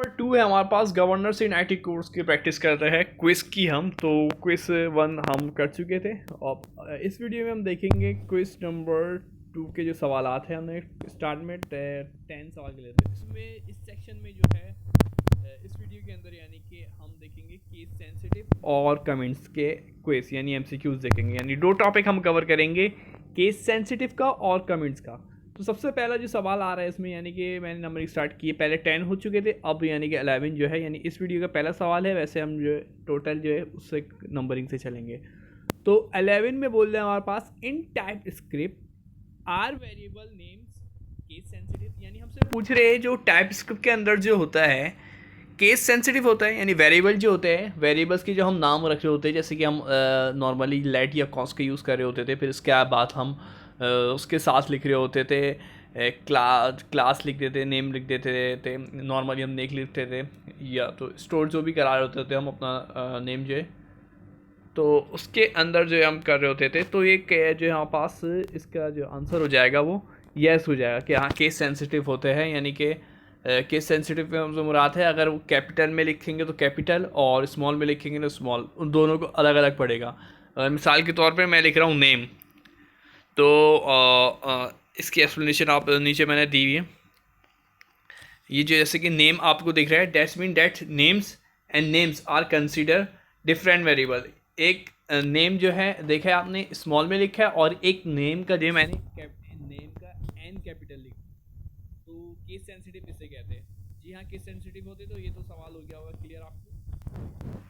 Number 2 है हमारे पास governors in IT course की प्रैक्टिस कर रहे हैं क्विज की। हम तो क्विज 1 हम कर चुके थे और इस वीडियो में हम देखेंगे क्विज नंबर 2 के जो सवालात हैं। हमने स्टार्ट में 10 सवाल के लिए थे। इसमें इस सेक्शन में जो है इस वीडियो के अंदर यानी कि हम देखेंगे केस सेंसिटिव और कमेंट्स के क्विज यानी एमसीक्यूज देखेंगे। यानी दो टॉपिक हम कवर करेंगे, केस सेंसिटिव का और कमेंट्स का। तो सबसे पहला जो सवाल आ रहा है इसमें यानी कि मैंने नंबरिंग स्टार्ट किए, पहले 10 हो चुके थे, अब यानी कि 11 जो है यानी इस वीडियो का पहला सवाल है। वैसे हम जो है टोटल जो है उससे नंबरिंग से चलेंगे। तो 11 में बोल रहे हैं हमारे पास in TypeScript are variable names case sensitive. यानी हमसे पूछ रहे हैं जो टाइप स्क्रिप्ट के अंदर जो होता है केस सेंसिटिव होता है, यानी वेरिएबल जो होते हैं, वेरिएबल्स की जो हम नाम रख रहे होते हैं, जैसे कि हम नॉर्मली लेट या कॉस के यूज़ कर रहे होते थे, फिर इसके बाद हम उसके साथ लिख रहे होते थे क्लास लिख देते, नेम लिख देते थे, नॉर्मली हम नेक लिखते थे, या तो स्टोर जो भी करा रहे होते थे हम अपना नेम जो है, तो उसके अंदर जो हम कर रहे होते थे। तो ये जो यहाँ पास इसका जो आंसर हो जाएगा वो यस हो जाएगा कि हाँ केस सेंसिटिव होते हैं। यानी कि केस सेंसिटिव में हमसे मुराद है अगर वो कैपिटल में लिखेंगे तो कैपिटल और स्मॉल में लिखेंगे तो स्मॉल, उन दोनों को अलग अलग पड़ेगा। मिसाल के तौर पे मैं लिख रहा हूँ नेम, तो इसकी एक्सप्लेनेशन आप नीचे मैंने दी हुई है। ये जो जैसे कि नेम आपको दिख रहा है, dates mean date names and names are consider different variable. एक नेम जो है देखा है आपने स्मॉल में लिखा है और एक नेम का जो मैंने नेम का एन कैपिटल लिखा, तो केस सेंसिटिव इसे कहते हैं। जी हाँ, केस सेंसिटिव होते तो ये तो सवाल हो गया होगा क्लियर आपको।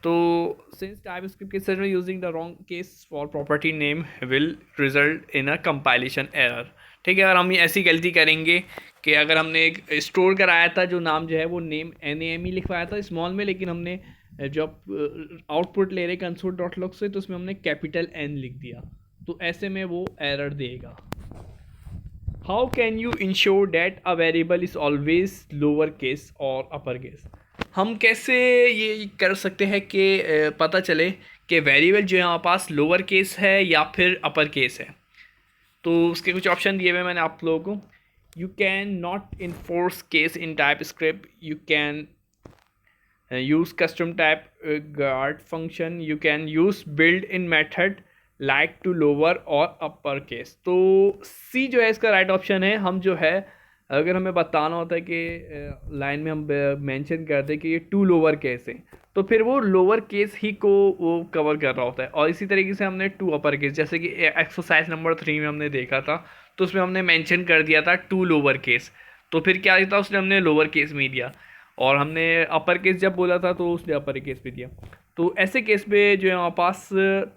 तो सिंस टाइपस्क्रिप्ट केस में using the wrong case for property name will result in a compilation error. ठीक है, अगर हम ऐसी गलती करेंगे कि अगर हमने एक स्टोर कराया था जो नाम जो है वो नेम NAM ही लिखवाया था स्मॉल में, लेकिन हमने जब आउटपुट ले रहे कंसोल डॉट लॉग से तो उसमें हमने कैपिटल N लिख दिया, तो ऐसे में वो एरर देगा। How can you ensure that a variable is always lower case और अपर केस। हम कैसे ये कर सकते हैं कि पता चले कि वेरिएबल जो है हमारे पास लोअर केस है या फिर अपर केस है। तो उसके कुछ ऑप्शन दिए हुए मैंने आप लोगों को। You can not enforce case in type script, you can use custom type guard function, you can use built in method like to lower और upper case। तो सी जो है इसका राइट ऑप्शन है। हम जो है अगर हमें बताना होता है कि लाइन में हम मेंशन करते हैं कि ये टू लोअर केस है, तो फिर वो लोअर केस ही को वो कवर कर रहा होता है। और इसी तरीके से हमने टू अपर केस, जैसे कि एक्सरसाइज नंबर 3 में हमने देखा था, तो उसमें हमने मेंशन कर दिया था टू लोअर केस, तो फिर क्या था उसने हमने लोअर केस में दिया, और हमने अपर केस जब बोला था तो उसने अपर केस पे दिया। तो ऐसे केस पे जो है हमारे पास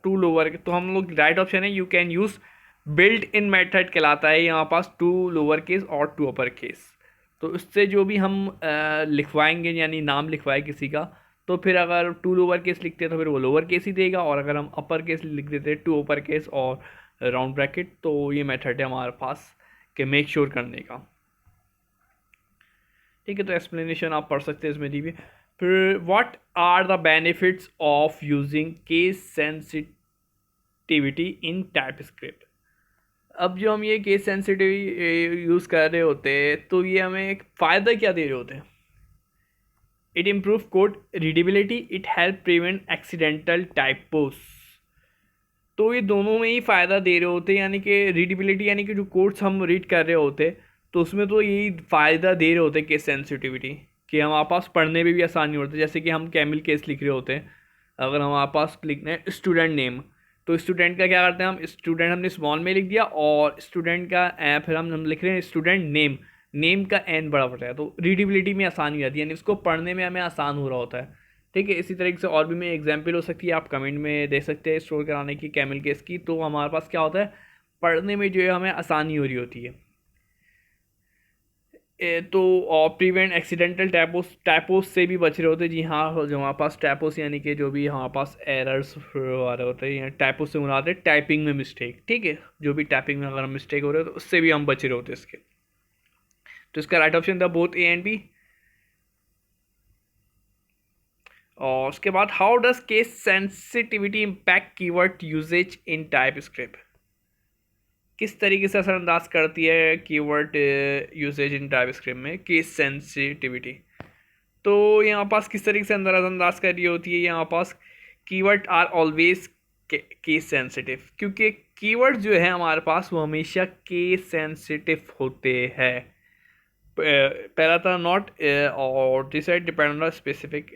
टू लोअर, तो हम लोग राइट ऑप्शन है you can use built in method कहलाता है यहाँ पास टू लोअर केस और टू अपर केस। तो उससे जो भी हम लिखवाएंगे यानी नाम लिखवाए किसी का, तो फिर अगर टू लोअर केस लिखते हैं तो फिर वो लोअर केस ही देगा, और अगर हम अपर केस लिख देते हैं टू अपर केस और राउंड ब्रैकेट, तो ये मेथड है हमारे पास कि मेक श्योर करने का। ठीक है, तो एक्सप्लेनेशन आप पढ़ सकते हैं इसमें दी हुई। फिर what are the benefits of using case sensitivity in TypeScript. अब जो हम ये केस सेंसिटिविटी यूज़ कर रहे होते हैं तो ये हमें एक फ़ायदा क्या दे रहे होते हैं। It improve code readability, it help prevent accidental typos. तो ये दोनों में ही फ़ायदा दे रहे होते हैं, यानी कि रीडेबिलिटी यानी कि जो कोड्स हम रीड कर रहे होते तो उसमें तो यही फ़ायदा दे रहे होते केस सेंसिटिविटी, कि हमारे पास पढ़ने में भी आसानी होती है। जैसे कि हम कैमिल केस लिख रहे होते हैं, अगर हमारे पास लिखना है स्टूडेंट नेम, तो स्टूडेंट का क्या करते हैं, हम स्टूडेंट हमने स्मॉल में लिख दिया और स्टूडेंट का फिर हम लिख रहे हैं स्टूडेंट नेम, नेम का एन बड़ा पड़ता है, तो रीडेबिलिटी में आसानी हो जाती है, यानी उसको पढ़ने में हमें आसान हो रहा होता है। ठीक है, इसी तरीके से और भी मैं एग्जाम्पल हो सकती है, आप कमेंट में दे सकते हैं स्टोर कराने की कैमिल केस की। तो हमारे पास क्या होता है, पढ़ने में जो है हमें आसानी हो रही होती है। तो और प्रिवेंट एक्सीडेंटल टैपोस से भी बच रहे होते हैं। जी हाँ, जो हमारे पास टैपोस यानी कि जो भी हमारे पास एरर्स आ रहे होते हैं, टैपोस से मुराद है टाइपिंग में मिस्टेक। ठीक है, जो भी टाइपिंग में अगर मिस्टेक हो रहे हो तो उससे भी हम बच रहे होते हैं इसके। तो इसका राइट ऑप्शन था बोथ ए एंड बी। और उसके बाद how does case sensitivity impact keyword usage in TypeScript. किस तरीके से असरअंदाज करती है keyword usage in TypeScript में केस सेंसिटिविटी। तो यहाँ पास किस तरीके से अंदाज कर रही होती है यहाँ पास, keyword are always case sensitive, क्योंकि कीवर्ड जो है हमारे पास वो हमेशा केस सेंसिटिव होते हैं। पहला था नॉट और दूसरा डिपेंड ऑन स्पेसिफिक।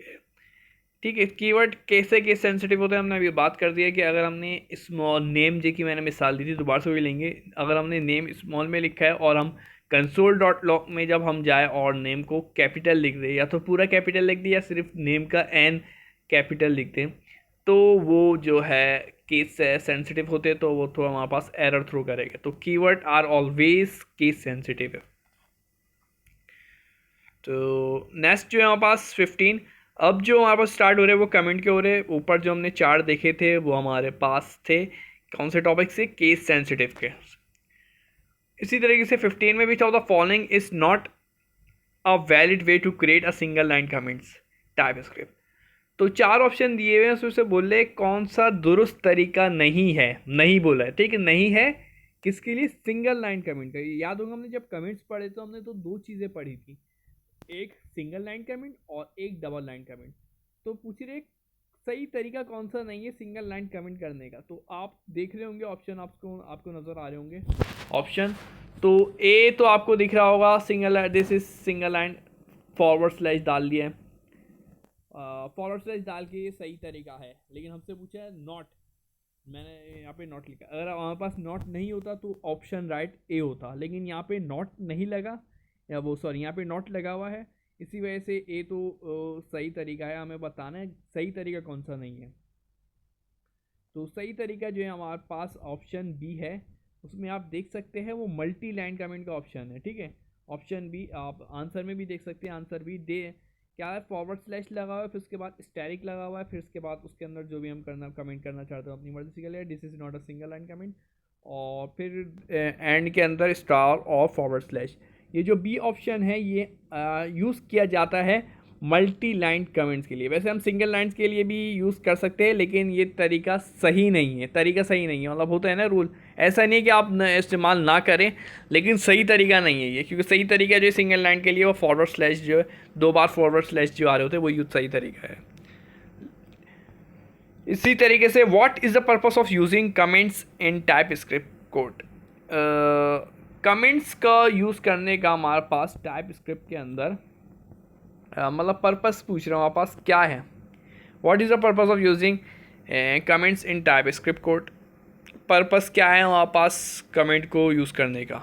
ठीक है, कीवर्ड कैसे केस सेंसिटिव होते हैं हमने अभी बात कर दिया कि अगर हमने स्मॉल नेम जो कि मैंने मिसाल दी थी दोबारा से भी लेंगे, अगर हमने नेम स्मॉल में लिखा है और हम console.log में जब हम जाए और नेम को कैपिटल लिख दें, या तो पूरा कैपिटल लिख दें या सिर्फ नेम का एन कैपिटल लिख दें, तो वो जो है केस सेंसिटिव होते हैं, तो वो थोड़ा हमारे पास एरर थ्रो करेगा। तो keyword are always case sensitive है। तो नेक्स्ट जो है हमारे पास 15, अब जो हमारे पास स्टार्ट हो रहे हैं वो कमेंट के हो रहे हैं। ऊपर जो हमने 4 देखे थे वो हमारे पास थे कौन से टॉपिक से, केस सेंसिटिव के। इसी तरीके से 15 में भी था, the following is not a valid way to create a single line comments TypeScript. तो 4 ऑप्शन दिए हुए हैं, उसमें से बोले कौन सा दुरुस्त तरीका नहीं है, नहीं बोला है, ठीक है, नहीं है किसके लिए, सिंगल लाइन कमेंट का। याद होगा हमने जब कमेंट्स पढ़े तो हमने तो 2 चीज़ें पढ़ी थी, एक सिंगल लाइन कमेंट और एक डबल लाइन कमेंट। तो पूछ रहे सही तरीका कौन सा नहीं है सिंगल लाइन कमेंट करने का। तो आप देख रहे होंगे ऑप्शन, आपको नज़र आ रहे होंगे ऑप्शन। तो ए तो आपको दिख रहा होगा single, this is single line, forward slash डाल दिया है, फॉरवर्ड स्लैश डाल के ये सही तरीका है। लेकिन हमसे पूछा है नॉट, मैंने यहाँ पे नॉट लिखा, अगर हमारे पास नॉट नहीं होता तो ऑप्शन राइट ए होता, लेकिन यहाँ पे नॉट नहीं लगा, या वो सॉरी यहाँ पे नॉट लगा हुआ है, इसी वजह से ए तो सही तरीका है। हमें बताना है सही तरीका कौन सा नहीं है। तो सही तरीका जो है हमारे पास ऑप्शन बी है, उसमें आप देख सकते हैं वो मल्टी लाइन कमेंट का ऑप्शन है, ठीक है। ऑप्शन बी आप आंसर में भी देख सकते हैं, आंसर बी दे क्या है, फॉरवर्ड स्लैश लगा हुआ है, फिर उसके बाद स्टैरिक लगा हुआ है, फिर उसके बाद उसके अंदर जो भी हम कमेंट करना चाहते हो अपनी मर्जी से कर लिया, this is not a single line comment, और फिर एंड के अंदर स्टार और फॉरवर्ड स्लैश। ये जो बी ऑप्शन है ये यूज़ किया जाता है मल्टी लाइन कमेंट्स के लिए। वैसे हम सिंगल लाइन्स के लिए भी यूज़ कर सकते हैं, लेकिन ये तरीका सही नहीं है, मतलब होता है ना रूल, ऐसा नहीं है कि आप इस्तेमाल ना करें, लेकिन सही तरीका नहीं है ये, क्योंकि सही तरीका जो है सिंगल लाइन के लिए वो फॉरवर्ड स्लैश जो है 2 बार फॉरवर्ड स्लैश जो आ रहे होते हैं वो यूज सही तरीका है। इसी तरीके से what is the purpose of using comments in TypeScript code. Comments का यूज़ करने का हमारे पास टाइप स्क्रिप्ट के अंदर मतलब पर्पस पूछ रहा हूँ हमारे पास क्या है, what is the purpose of using comments in TypeScript code. Purpose क्या है हमारे पास कमेंट को यूज़ करने का।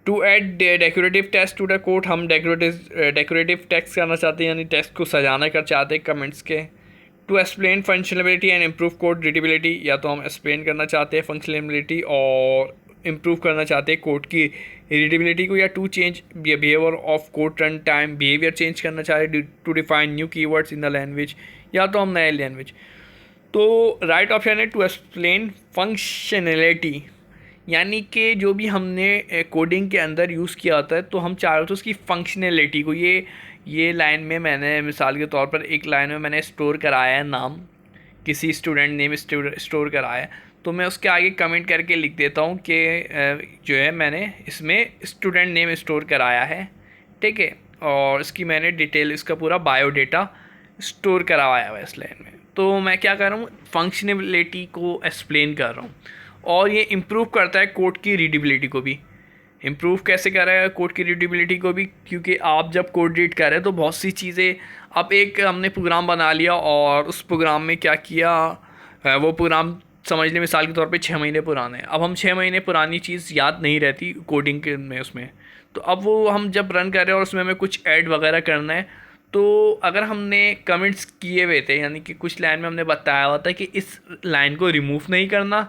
To add decorative text to the code, हम डेकोरेटिव टेक्स्ट करना चाहते हैं, यानी टेक्स्ट को सजाना कर चाहते हैं कमेंट्स के। To explain functionality and improve code readability, या तो हम एक्सप्लेन करना चाहते हैं फंक्शनलिटी और इम्प्रूव करना चाहते हैं कोड की रीडेबिलिटी को, या to change behaviour of code run time, behaviour change करना चाहते to define new keywords in the language, या तो हम नए लैंग्वेज। तो राइट ऑप्शन है टू एक्सप्लेन फंक्शनलिटी, यानी कि जो भी हमने कोडिंग के अंदर यूज़ किया होता है तो हम चाह रहे थे उसकी फंक्शनलिटी को। ये लाइन में मैंने मिसाल के तौर पर एक लाइन में मैंने स्टोर कराया है नाम, किसी स्टूडेंट नेम स्टोर कराया है, तो मैं उसके आगे कमेंट करके लिख देता हूँ कि जो है मैंने इसमें स्टूडेंट नेम स्टोर कराया है, ठीक है, और इसकी मैंने डिटेल, इसका पूरा बायोडेटा स्टोर करवाया हुआ है इस लाइन में। तो मैं क्या कर रहा हूँ, फंक्शनलिटी को एक्सप्लेन कर रहा हूँ, और ये इम्प्रूव करता है कोड की रीडेबिलिटी को भी। इम्प्रूव कैसे कर रहा है कोड की रीडेबिलिटी को भी, क्योंकि आप जब कोड रीड कर रहे हैं तो बहुत सी चीज़ें, अब एक हमने प्रोग्राम बना लिया और उस प्रोग्राम में क्या किया, वो प्रोग्राम समझ लें मिसाल के तौर पे 6 महीने पुराने हैं। अब हम 6 महीने पुरानी चीज़ याद नहीं रहती कोडिंग के में उसमें, तो अब वो हम जब रन कर रहे हैं और उसमें हमें कुछ ऐड वगैरह करना है, तो अगर हमने कमेंट्स किए हुए थे, यानी कि कुछ लाइन में हमने बताया हुआ था कि इस लाइन को रिमूव नहीं करना,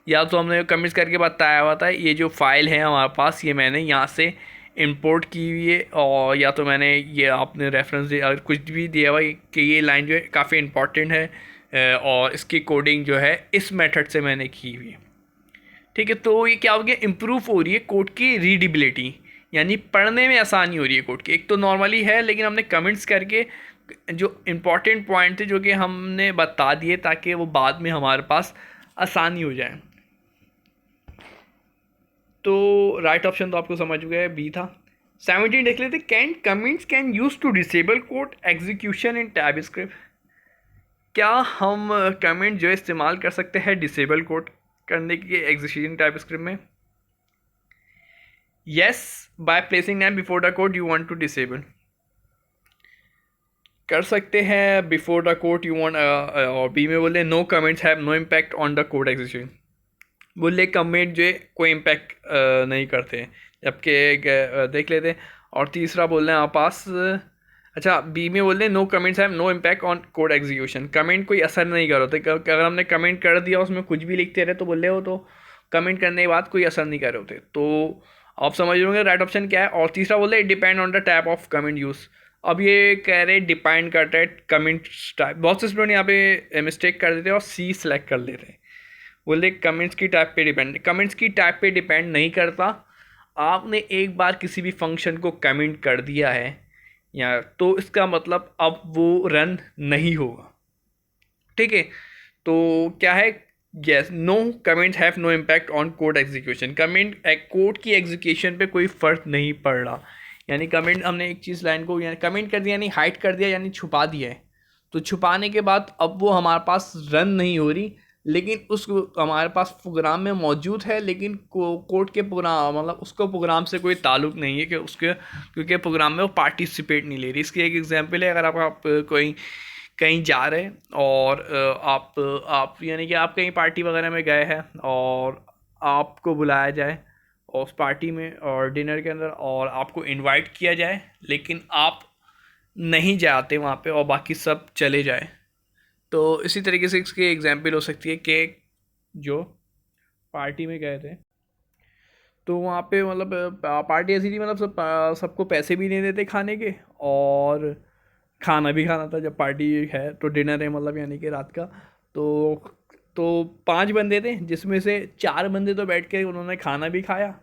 या तो हमने कमेंट्स करके बताया हुआ था ये जो फाइल है हमारे पास ये मैंने यहाँ से इंपोर्ट की हुई है, और या तो मैंने ये आपने रेफरेंस दिया कुछ भी दिया हुआ कि ये लाइन जो है काफ़ी इंपॉर्टेंट है और इसकी कोडिंग जो है इस मेथड से मैंने की हुई है, ठीक है। तो ये क्या हो गया, इम्प्रूव हो रही है कोड की रीडेबिलिटी, यानी पढ़ने में आसानी हो रही है कोड की। एक तो नॉर्मली है, लेकिन हमने कमेंट्स करके जो इम्पॉर्टेंट पॉइंट थे जो कि हमने बता दिए ताकि वो बाद में हमारे पास आसानी हो जाए। तो राइट ऑप्शन तो आपको समझ गए बी था। 17 देख लेते, can comments can use to disable code execution in TypeScript. क्या हम कमेंट जो है इस्तेमाल कर सकते हैं डिसेबल कोड करने के एग्जीक्यूशन टाइप स्क्रिप्ट में? Yes, by placing name before the code you want to disable कर सकते हैं। Before the code you want, और बी में बोले no comments have no impact on the code execution, बोले कमेंट जो है कोई इम्पैक्ट नहीं करते हैं, जबकि देख लेते हैं। और तीसरा बोल रहे हैं आप पास, अच्छा बी में बोल रहे हैं no comments have no impact on code execution, comment कोई असर नहीं कर होते। अगर हमने कमेंट कर दिया उसमें कुछ भी लिखते रहे तो बोल रहे हो तो कमेंट करने के बाद कोई असर नहीं कर रहे होते। तो आप समझ रहे राइट ऑप्शन क्या है। और तीसरा बोल रहे depend on the type of comment use. अब ये कह रहे डिपेंड करता है कमेंट टाइप। बहुत से स्टूडेंट यहाँ पे मिस्टेक कर देते हैं और सी सेलेक्ट कर लेते हैं, बोले कमेंट्स की टाइप पे डिपेंड। कमेंट्स की टाइप पे डिपेंड नहीं करता। आपने एक बार किसी भी फंक्शन को कमेंट कर दिया है या तो इसका मतलब अब वो रन नहीं होगा, ठीक है। तो क्या है, yes, no comments have no impact on code execution. Comment code की एग्जीक्यूशन पे कोई फ़र्क नहीं पड़ रहा, यानी कमेंट हमने एक चीज़ लाइन को यानी कमेंट कर दिया यानी हाइड कर दिया यानी छुपा दिया है, तो छुपाने के बाद अब वो हमारे पास रन नहीं हो रही, लेकिन उस हमारे पास प्रोग्राम में मौजूद है, लेकिन कोड के प्रोग्राम मतलब उसको प्रोग्राम से कोई ताल्लुक नहीं है कि उसके, क्योंकि प्रोग्राम में वो पार्टिसिपेट नहीं ले रही। इसकी एक एग्जांपल है, अगर आप कोई कहीं जा रहे हैं और आप यानी कि आप कहीं पार्टी वगैरह में गए हैं और आपको बुलाया जाए और उस पार्टी में और डिनर के अंदर और आपको इनवाइट किया जाए, लेकिन आप नहीं जाते वहाँ पे और बाकी सब चले जाए, तो इसी तरीके से इसकी एग्जांपल हो सकती है कि जो पार्टी में गए थे तो वहाँ पे मतलब पार्टी ऐसी थी, मतलब सबको पैसे भी नहीं देते खाने के और खाना भी खाना था। जब पार्टी है तो डिनर है मतलब यानी कि रात का, तो तो 5 बंदे थे जिसमें से 4 बंदे तो बैठ के उन्होंने खाना भी खाया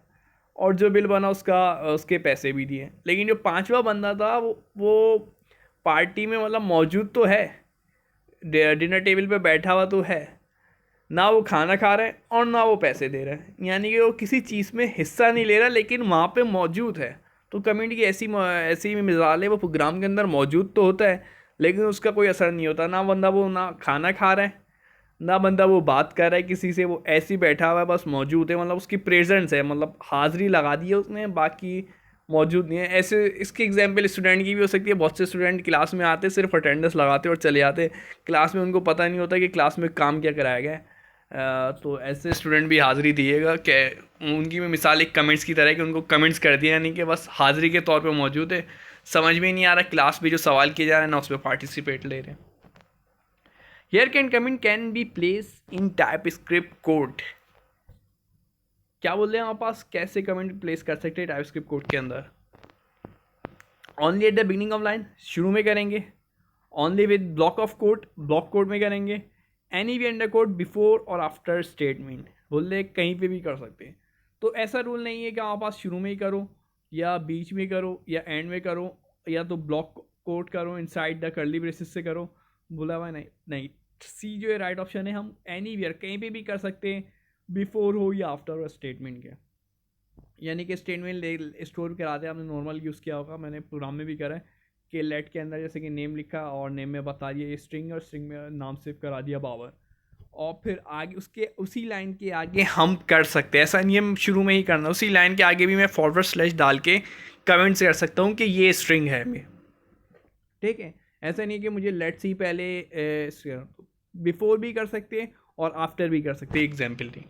और जो बिल बना उसके पैसे भी दिए, लेकिन जो 5वां बंदा था वो पार्टी में मतलब मौजूद तो है, डिनर टेबल पे बैठा हुआ तो है, ना वो खाना खा रहा है और ना वो पैसे दे रहा है, यानी कि वो किसी चीज़ में हिस्सा नहीं ले रहा लेकिन वहाँ पे मौजूद है। तो कमेंट की ऐसी मिसाल है, वो प्रोग्राम के अंदर मौजूद तो होता है लेकिन उसका कोई असर नहीं होता। ना बंदा वो ना खाना खा रहा है ना बंदा वो बात कर रहा है किसी से, वो ऐसे ही बैठा हुआ है बस मौजूद है, मतलब उसकी प्रेजेंस है, मतलब हाज़िरी लगा दी है उसने, बाकी मौजूद नहीं है। ऐसे इसकी एग्जांपल स्टूडेंट की भी हो सकती है। बहुत से स्टूडेंट क्लास में आते सिर्फ अटेंडेंस लगाते और चले जाते, क्लास में उनको पता नहीं होता कि क्लास में काम क्या कराया गया है। तो ऐसे स्टूडेंट भी हाज़िरी दिएगा कि उनकी भी मिसाल एक कमेंट्स की तरह है कि उनको कमेंट्स कर दिया, यानी कि बस हाज़िरी के तौर पे मौजूद है, समझ में नहीं आ रहा क्लास में जो सवाल किए जा रहे हैं ना उस पर पार्टिसिपेट ले रहे हैं। Here can comment can be place in TypeScript code. क्या बोल रहे हैं आप पास, कैसे कमेंट प्लेस कर सकते हैं टाइप स्क्रिप्ट कोड के अंदर? Only at the beginning of line, शुरू में करेंगे। Only with block of code, block code में करेंगे। Any way under code before और आफ्टर स्टेटमेंट, बोल रहे कहीं पे भी कर सकते हैं। तो ऐसा रूल नहीं है कि आप पास शुरू में ही करो या बीच में करो या एंड में करो या तो ब्लॉक कोड करो इनसाइड द कर्ली ब्रेसेस से करो, बोला हुआ नहीं नहीं। सी जो है राइट ऑप्शन है, हम एनी वेयर कहीं पे भी कर सकते हैं, बिफोर हो या आफ्टर स्टेटमेंट के, यानी कि स्टेटमेंट स्टोर कराते हैं। आपने नॉर्मल यूज़ किया होगा, मैंने प्रोग्राम में भी करा है कि लेट के अंदर जैसे कि नेम लिखा और नेम में बता दिया ये स्ट्रिंग और स्ट्रिंग में नाम सेव करा दिया बाबर, और फिर आगे उसके उसी लाइन के आगे हम कर सकते हैं। ऐसा नहीं है शुरू में ही करना, उसी लाइन के आगे भी मैं फॉरवर्ड स्लैश डाल के कमेंट्स कर सकता हूँ कि ये स्ट्रिंग है मैं, ठीक है। ऐसा नहीं कि मुझे लेट से ही पहले बिफोर भी कर सकते हैं और आफ्टर भी कर सकते हैं। एग्जाम्पल थी,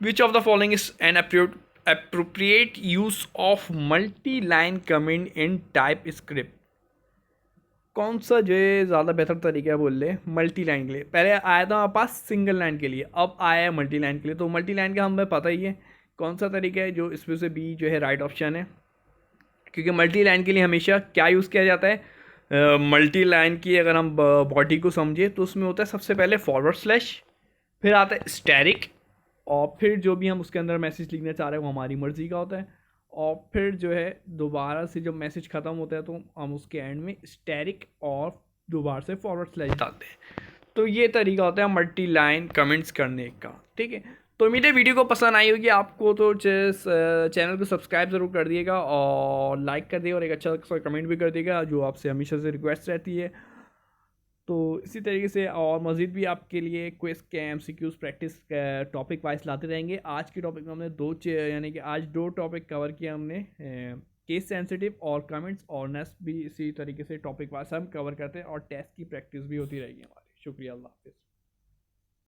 which of the following is an appropriate use of multi-line comment in type script। कौन सा जो है ज़्यादा बेहतर तरीका है बोल ले मल्टी लाइन के लिए? पहले आया था हमारे पास सिंगल लाइन के लिए, अब आया है मल्टी लाइन के लिए। तो मल्टी लाइन का हमें पता ही है कौन सा तरीका है, जो इसमें से बी जो है राइट ऑप्शन है, क्योंकि मल्टी लाइन के लिए हमेशा क्या यूज़ किया जाता है? मल्टी लाइन की अगर हम बॉडी को समझे तो उसमें होता है सबसे पहले फॉरवर्ड स्लैश, फिर आता है स्टैरिक, और फिर जो भी हम उसके अंदर मैसेज लिखना चाह रहे हैं वो हमारी मर्ज़ी का होता है, और फिर जो है दोबारा से जब मैसेज ख़त्म होता है तो हम उसके एंड में स्टैरिक और दोबारा से फॉरवर्ड स्लैश डालते हैं। तो ये तरीका होता है मल्टी लाइन कमेंट्स करने का, ठीक है। तो उम्मीद है वीडियो को पसंद आई होगी आपको, तो चैनल को सब्सक्राइब ज़रूर कर दिएगा और लाइक कर दिएगा और एक अच्छा सा कमेंट भी कर दिएगा, जो आपसे हमेशा से रिक्वेस्ट रहती है। तो इसी तरीके से और मज़ीद भी आपके लिए क्विज के MCQs प्रैक्टिस टॉपिक वाइज लाते रहेंगे। आज की टॉपिक में हमने यानी कि आज 2 टॉपिक कवर किया हमने, केस सेंसिटिव और कमेंट्स, और नेक्स्ट भी इसी तरीके से टॉपिक वाइज हम कवर करते हैं और टेस्ट की प्रैक्टिस भी होती रहेगी हमारी। शुक्रिया, अल्लाह हाफिज़।